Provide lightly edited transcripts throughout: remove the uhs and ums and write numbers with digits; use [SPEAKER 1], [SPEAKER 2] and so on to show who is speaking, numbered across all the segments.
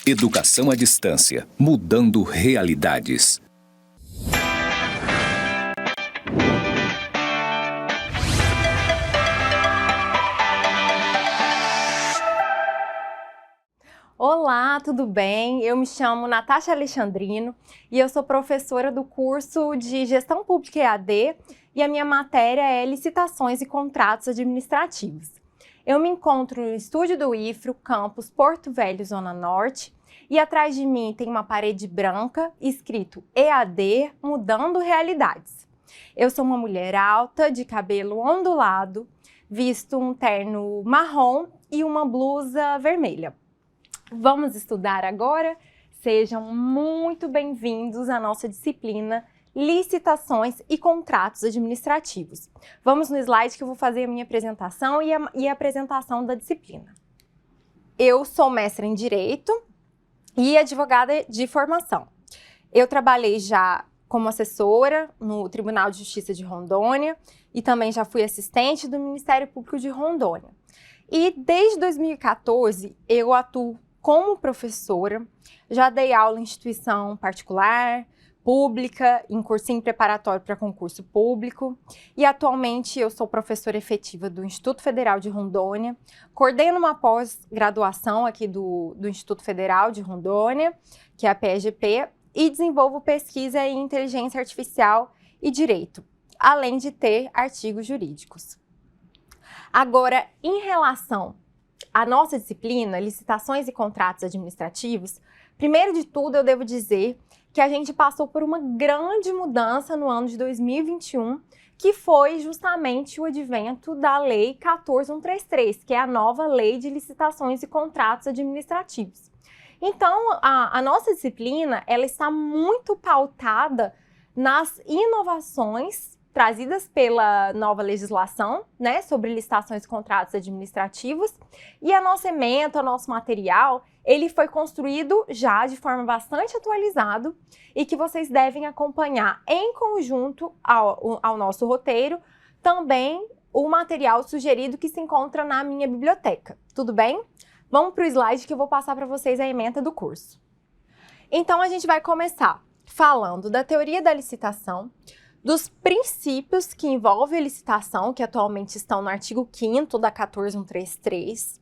[SPEAKER 1] Educação à distância, mudando realidades.
[SPEAKER 2] Olá, tudo bem? Eu me chamo Natasha Alexandrino e eu sou professora do curso de Gestão Pública EAD e a minha matéria é Licitações e Contratos Administrativos. Eu me encontro no estúdio do IFRO, campus Porto Velho, Zona Norte, e atrás de mim tem uma parede branca escrito EAD Mudando Realidades. Eu sou uma mulher alta, de cabelo ondulado, visto um terno marrom e uma blusa vermelha. Vamos estudar agora? Sejam muito bem-vindos à nossa disciplina Licitações e Contratos Administrativos. Vamos no slide que eu vou fazer a minha apresentação e a apresentação da disciplina. Eu sou mestra em Direito e advogada de formação. Eu trabalhei já como assessora no Tribunal de Justiça de Rondônia e também já fui assistente do Ministério Público de Rondônia. E desde 2014 eu atuo como professora, já dei aula em instituição particular, pública, em cursinho preparatório para concurso público e atualmente eu sou professora efetiva do Instituto Federal de Rondônia, coordeno uma pós-graduação aqui do Instituto Federal de Rondônia, que é a PEGP, e desenvolvo pesquisa em inteligência artificial e direito, além de ter artigos jurídicos. Agora, em relação à nossa disciplina, Licitações e Contratos Administrativos, primeiro de tudo eu devo dizer que a gente passou por uma grande mudança no ano de 2021, que foi justamente o advento da Lei 14.133, que é a nova Lei de Licitações e Contratos Administrativos. Então, a nossa disciplina, ela está muito pautada nas inovações trazidas pela nova legislação, né, sobre licitações e contratos administrativos, e a nossa ementa, o nosso material, ele foi construído já de forma bastante atualizado e que vocês devem acompanhar em conjunto ao nosso roteiro, também o material sugerido que se encontra na minha biblioteca, tudo bem? Vamos para o slide que eu vou passar para vocês a ementa do curso. Então, a gente vai começar falando da teoria da licitação, dos princípios que envolvem a licitação, que atualmente estão no artigo 5º da 14.133.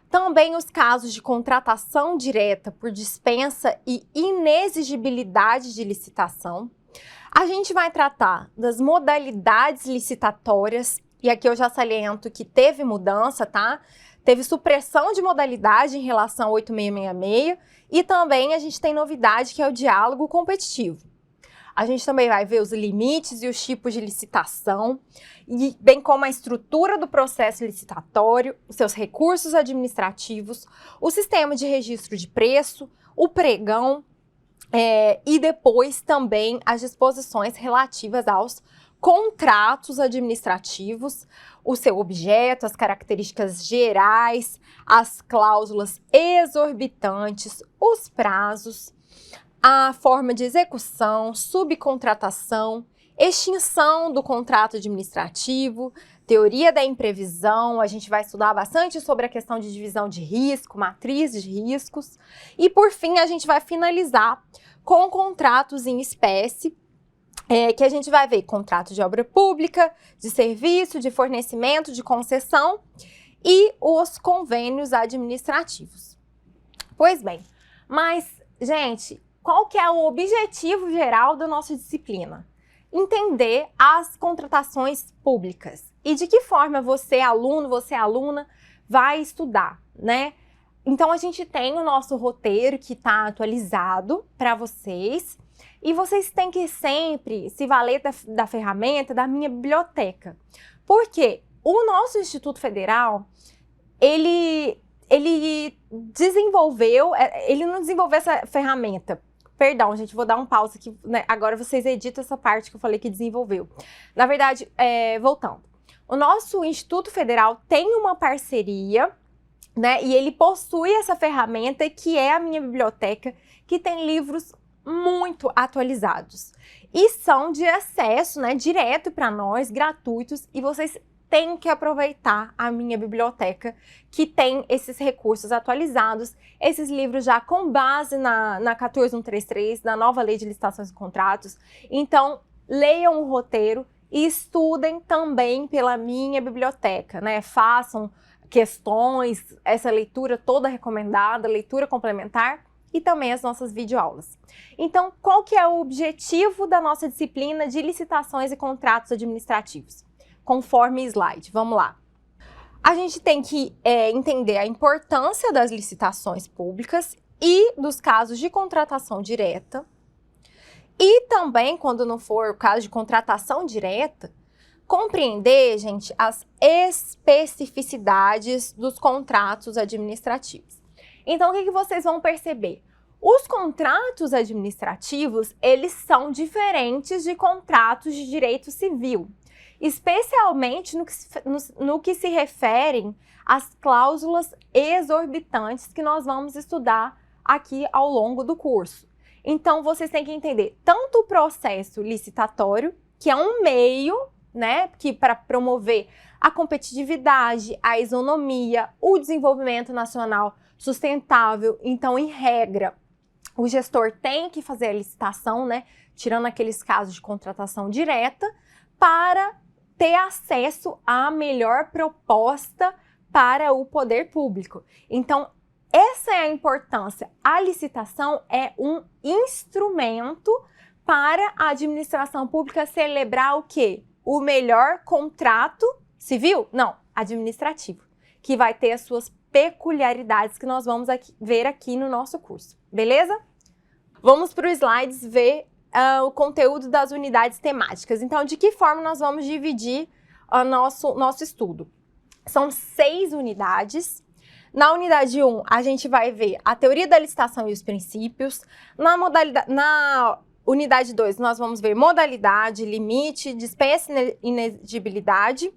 [SPEAKER 2] Também os casos de contratação direta por dispensa e inexigibilidade de licitação. A gente vai tratar das modalidades licitatórias, e aqui eu já saliento que teve mudança, tá? Teve supressão de modalidade em relação ao 8666, e também a gente tem novidade que é o diálogo competitivo. A gente também vai ver os limites e os tipos de licitação, e bem como a estrutura do processo licitatório, os seus recursos administrativos, o sistema de registro de preço, o pregão e depois também as disposições relativas aos contratos administrativos, o seu objeto, as características gerais, as cláusulas exorbitantes, os prazos, a forma de execução, subcontratação, extinção do contrato administrativo, teoria da imprevisão, a gente vai estudar bastante sobre a questão de divisão de risco, matriz de riscos, e por fim a gente vai finalizar com contratos em espécie, que a gente vai ver contrato de obra pública, de serviço, de fornecimento, de concessão e os convênios administrativos. Pois bem, mas, gente, qual que é o objetivo geral da nossa disciplina? Entender as contratações públicas e de que forma você, aluno, você, aluna, vai estudar, né? Então, a gente tem o nosso roteiro que está atualizado para vocês e vocês têm que sempre se valer da ferramenta da minha biblioteca. Porque o nosso Instituto Federal, ele desenvolveu, ele não desenvolveu essa ferramenta. Perdão, gente, vou dar um pause aqui, né? Agora vocês editam essa parte que eu falei que desenvolveu. Na verdade, voltando. O nosso Instituto Federal tem uma parceria, né? E ele possui essa ferramenta que é a minha biblioteca, que tem livros muito atualizados. E são de acesso, né, direto para nós, gratuitos, e vocês tem que aproveitar a minha biblioteca, que tem esses recursos atualizados, esses livros já com base na 14133, na nova lei de licitações e contratos. Então, leiam o roteiro e estudem também pela minha biblioteca, né? Façam questões, essa leitura toda recomendada, leitura complementar, e também as nossas videoaulas. Então, qual que é o objetivo da nossa disciplina de licitações e contratos administrativos? Conforme slide, vamos lá. A gente tem que entender a importância das licitações públicas e dos casos de contratação direta. E também, quando não for o caso de contratação direta, compreender, gente, as especificidades dos contratos administrativos. Então, o que vocês vão perceber? Os contratos administrativos, eles são diferentes de contratos de direito civil, especialmente no que se referem às cláusulas exorbitantes que nós vamos estudar aqui ao longo do curso. Então, vocês têm que entender tanto o processo licitatório, que é um meio, né, que para promover a competitividade, a isonomia, o desenvolvimento nacional sustentável. Então, em regra, o gestor tem que fazer a licitação, né, tirando aqueles casos de contratação direta, para ter acesso à melhor proposta para o poder público. Então, essa é a importância. A licitação é um instrumento para a administração pública celebrar o quê? O melhor contrato civil? Não, administrativo, que vai ter as suas peculiaridades que nós vamos ver aqui no nosso curso, beleza? Vamos para os slides ver o conteúdo das unidades temáticas. Então, de que forma nós vamos dividir o nosso estudo? São 6 unidades. Na unidade 1, a gente vai ver a teoria da licitação e os princípios. Na unidade 2, nós vamos ver modalidade, limite, dispensa e inexigibilidade.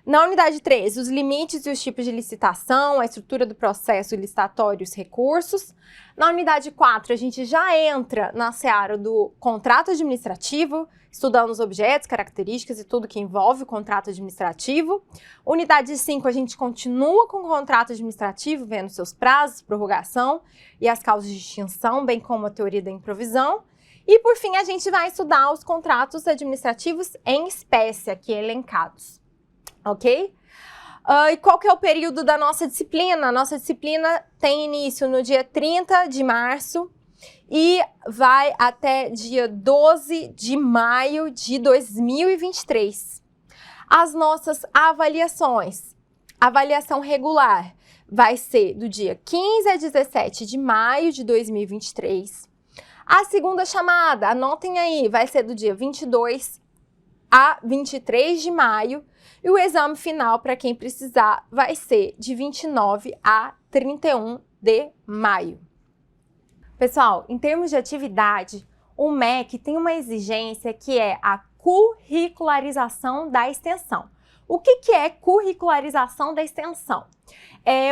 [SPEAKER 2] Na unidade 3, os limites e os tipos de licitação, a estrutura do processo licitatório e os recursos. Na unidade 4, a gente já entra na seara do contrato administrativo, estudando os objetos, características e tudo que envolve o contrato administrativo. Unidade 5, a gente continua com o contrato administrativo, vendo seus prazos, prorrogação e as causas de extinção, bem como a teoria da improvisão. E, por fim, a gente vai estudar os contratos administrativos em espécie, aqui elencados. Ok? E qual que é o período da nossa disciplina? A nossa disciplina tem início no dia 30 de março e vai até dia 12 de maio de 2023. As nossas avaliações. Avaliação regular vai ser do dia 15 a 17 de maio de 2023. A segunda chamada, anotem aí, vai ser do dia 22 a 23 de maio. E o exame final, para quem precisar, vai ser de 29 a 31 de maio. Pessoal, em termos de atividade, o MEC tem uma exigência que é a curricularização da extensão. O que é curricularização da extensão?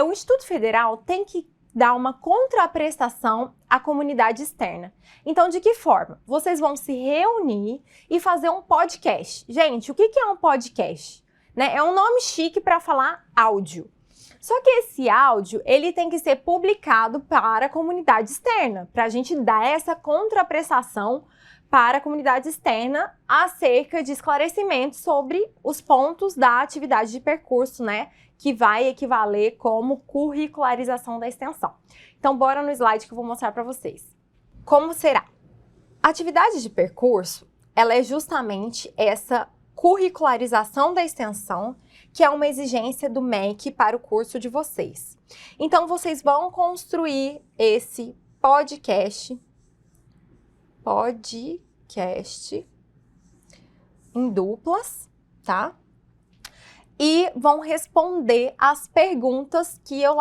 [SPEAKER 2] O Instituto Federal tem que dar uma contraprestação à comunidade externa. Então, de que forma? Vocês vão se reunir e fazer um podcast. Gente, o que é um podcast? É um nome chique para falar áudio. Só que esse áudio, ele tem que ser publicado para a comunidade externa, para a gente dar essa contraprestação para a comunidade externa acerca de esclarecimentos sobre os pontos da atividade de percurso, que vai equivaler como curricularização da extensão. Então, bora no slide que eu vou mostrar para vocês. Como será? A atividade de percurso, ela é justamente essa curricularização da extensão, que é uma exigência do MEC para o curso de vocês. Então, vocês vão construir esse podcast em duplas, tá? E vão responder as perguntas que eu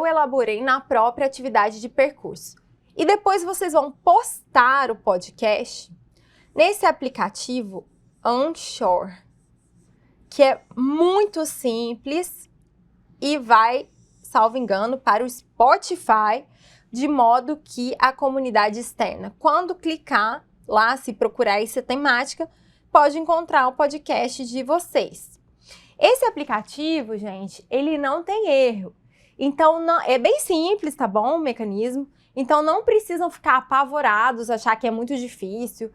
[SPEAKER 2] elaborei na própria atividade de percurso. E depois vocês vão postar o podcast nesse aplicativo Anchor, que é muito simples e vai, salvo engano, para o Spotify, de modo que a comunidade externa, quando clicar lá, se procurar essa temática, pode encontrar o podcast de vocês. Esse aplicativo, gente, ele não tem erro. Então, é bem simples, tá bom, o mecanismo. Então, não precisam ficar apavorados, achar que é muito difícil,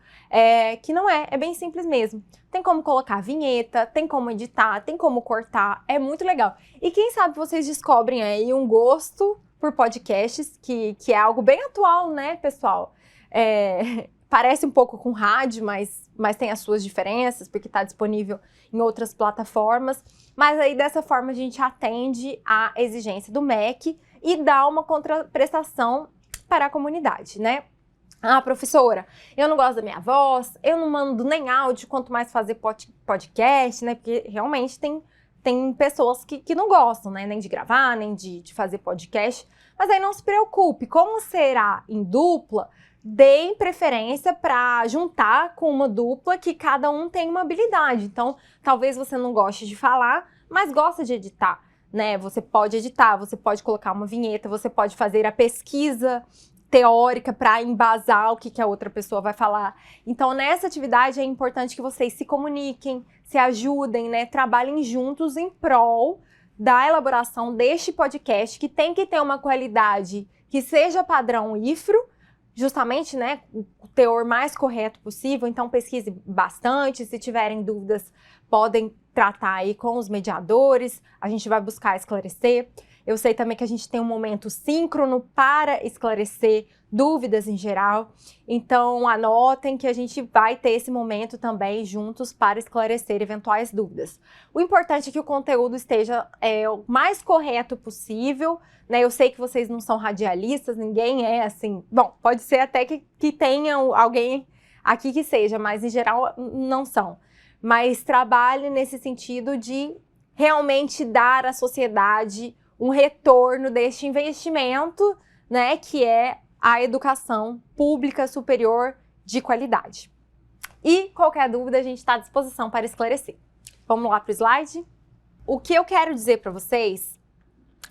[SPEAKER 2] que não é bem simples mesmo. Tem como colocar vinheta, tem como editar, tem como cortar, é muito legal. E quem sabe vocês descobrem aí um gosto por podcasts, que é algo bem atual, né, pessoal? Parece um pouco com rádio, mas tem as suas diferenças, porque está disponível em outras plataformas. Mas aí, dessa forma, a gente atende à exigência do MEC e dá uma contraprestação para a comunidade, né? Ah, professora, eu não gosto da minha voz, eu não mando nem áudio, quanto mais fazer podcast, né? Porque realmente tem pessoas que não gostam, né? Nem de gravar, nem de fazer podcast. Mas aí não se preocupe, como será em dupla, deem preferência para juntar com uma dupla que cada um tem uma habilidade. Então, talvez você não goste de falar, mas gosta de editar, né? Você pode editar, você pode colocar uma vinheta, você pode fazer a pesquisa teórica para embasar o que a outra pessoa vai falar. Então, nessa atividade é importante que vocês se comuniquem, se ajudem, né? Trabalhem juntos em prol da elaboração deste podcast, que tem que ter uma qualidade que seja padrão IFRO, justamente, né, o teor mais correto possível. Então, pesquise bastante. Se tiverem dúvidas, podem tratar aí com os mediadores. A gente vai buscar esclarecer. Eu sei também que a gente tem um momento síncrono para esclarecer dúvidas em geral. Então, anotem que a gente vai ter esse momento também juntos para esclarecer eventuais dúvidas. O importante é que o conteúdo esteja o mais correto possível, né? Eu sei que vocês não são radialistas, ninguém é assim. Bom, pode ser até que tenha alguém aqui que seja, mas em geral não são. Mas trabalhe nesse sentido de realmente dar à sociedade um retorno deste investimento, né, que é a educação pública superior de qualidade. E qualquer dúvida, a gente está à disposição para esclarecer. Vamos lá para o slide? O que eu quero dizer para vocês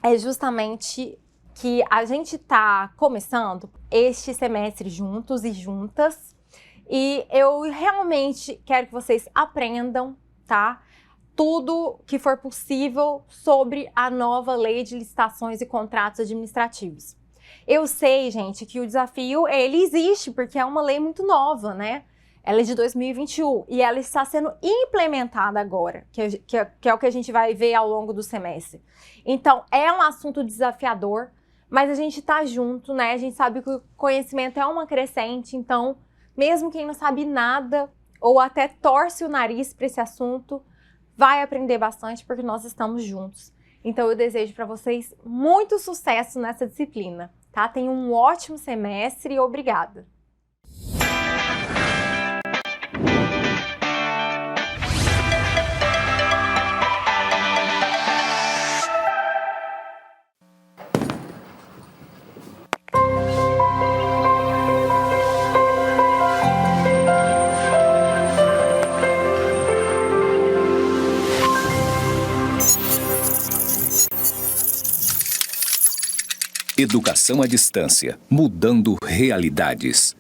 [SPEAKER 2] é justamente que a gente está começando este semestre juntos e juntas, e eu realmente quero que vocês aprendam, tá? Tudo que for possível sobre a nova lei de licitações e contratos administrativos. Eu sei, gente, que o desafio, ele existe, porque é uma lei muito nova, né? Ela é de 2021 e ela está sendo implementada agora, que é o que a gente vai ver ao longo do semestre. Então, é um assunto desafiador, mas a gente tá junto, né? A gente sabe que o conhecimento é uma crescente, então, mesmo quem não sabe nada ou até torce o nariz para esse assunto, vai aprender bastante porque nós estamos juntos. Então, eu desejo para vocês muito sucesso nessa disciplina, tá? Tenham um ótimo semestre e obrigada!
[SPEAKER 1] Educação à distância, mudando realidades.